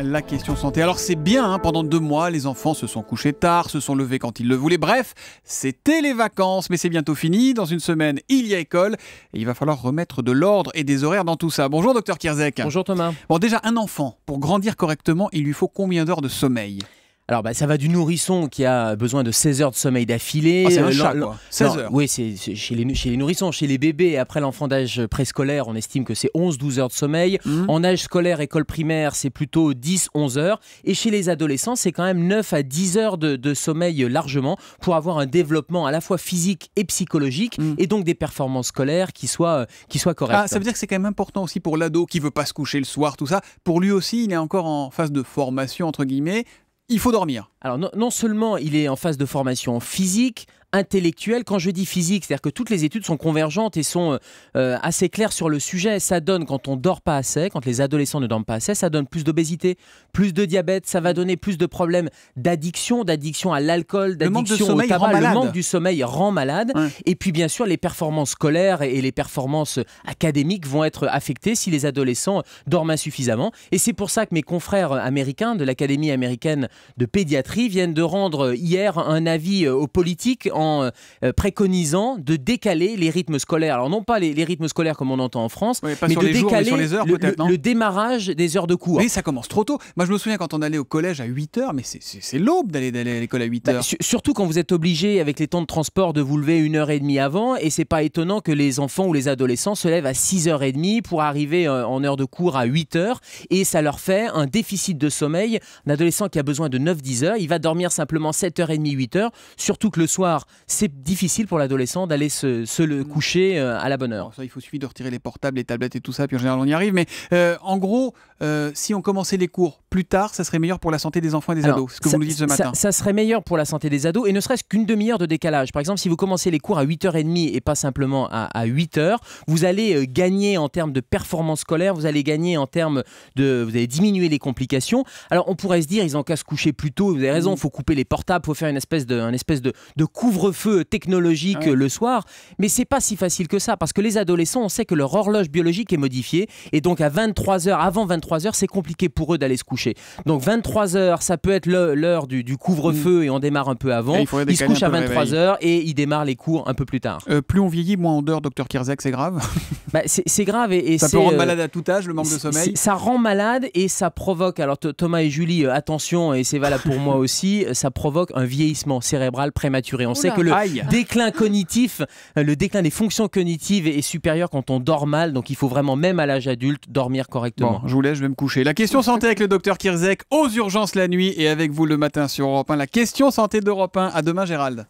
La question santé. Alors c'est bien, hein, pendant 2 mois, les enfants se sont couchés tard, se sont levés quand ils le voulaient. Bref, c'était les vacances, mais c'est bientôt fini. Dans une semaine, il y a école et il va falloir remettre de l'ordre et des horaires dans tout ça. Bonjour docteur Kierzek. Bonjour Thomas. Bon, déjà, un enfant, pour grandir correctement, il lui faut combien d'heures de sommeil? Alors ça va du nourrisson qui a besoin de 16 heures de sommeil d'affilée. Ah, c'est un chat quoi, 16 heures. Oui, c'est chez les nourrissons, chez les bébés. Après l'enfant d'âge préscolaire, on estime que c'est 11-12 heures de sommeil. En âge scolaire, école primaire, c'est plutôt 10-11 heures. Et chez les adolescents, c'est quand même 9 à 10 heures de sommeil largement pour avoir un développement à la fois physique et psychologique et donc des performances scolaires qui soient correctes. Ah, ça veut dire que c'est quand même important aussi pour l'ado qui veut pas se coucher le soir, tout ça. Pour lui aussi, il est encore en phase de formation, entre guillemets. Il faut dormir. Alors non seulement il est en phase de formation physique, intellectuelle. Quand je dis physique, c'est-à-dire que toutes les études sont convergentes et sont assez claires sur le sujet. Ça donne, quand on dort pas assez, quand les adolescents ne dorment pas assez, ça donne plus d'obésité, plus de diabète, ça va donner plus de problèmes d'addiction à l'alcool, d'addiction au tabac. Le manque du sommeil rend malade. Ouais. Et puis bien sûr, les performances scolaires et les performances académiques vont être affectées si les adolescents dorment insuffisamment. Et c'est pour ça que mes confrères américains de l'Académie américaine de pédiatrie viennent de rendre hier un avis aux politiques en préconisant de décaler les rythmes scolaires. Alors non pas les rythmes scolaires comme on entend en France, ouais, mais de décaler jours, mais sur les heures, le démarrage des heures de cours. Oui, ça commence trop tôt. Moi je me souviens quand on allait au collège à 8h, mais c'est l'aube d'aller à l'école à 8h. Surtout quand vous êtes obligé avec les temps de transport de vous lever 1h30 avant, et c'est pas étonnant que les enfants ou les adolescents se lèvent à 6h30 pour arriver en heure de cours à 8h, et ça leur fait un déficit de sommeil. Un adolescent qui a besoin de 9-10 heures, il va dormir simplement 7h30, 8h, surtout que le soir, c'est difficile pour l'adolescent d'aller se coucher à la bonne heure. Bon, ça, il faut suffire de retirer les portables, les tablettes et tout ça, puis en général on y arrive. Mais en gros, si on commençait les cours plus tard, ça serait meilleur pour la santé des enfants et des ados. C'est ce que vous nous dites ce matin. Ça serait meilleur pour la santé des ados, et ne serait-ce qu'une demi-heure de décalage. Par exemple, si vous commencez les cours à 8h30 et pas simplement à 8h, vous allez gagner en termes de performance scolaire, vous allez gagner en termes de... Vous allez diminuer les complications. Alors on pourrait se dire, ils ont qu'à se coucher plus tôt, vous avez raison, il faut couper les portables, il faut faire une espèce de couvre-feu technologique le soir, mais c'est pas si facile que ça, parce que les adolescents, on sait que leur horloge biologique est modifiée, et donc à 23h, avant 23h, c'est compliqué pour eux d'aller se coucher. Donc 23h, ça peut être l'heure du couvre-feu et on démarre un peu avant. Ils se couchent à 23h et ils démarrent les cours un peu plus tard. Plus on vieillit, moins on dort, docteur Kierzek, c'est grave. C'est grave et ça peut rendre malade à tout âge, le manque de sommeil. Ça rend malade et ça provoque, alors Thomas et Julie, attention, et c'est valable pour moi aussi, ça provoque un vieillissement cérébral prématuré. On sait que le déclin cognitif, le déclin des fonctions cognitives est supérieur quand on dort mal, donc il faut vraiment, même à l'âge adulte, dormir correctement. Bon, je vous laisse, je vais me coucher. La question santé avec le docteur Kierzek aux urgences la nuit et avec vous le matin sur Europe 1. La question santé d'Europe 1. À demain Gérald.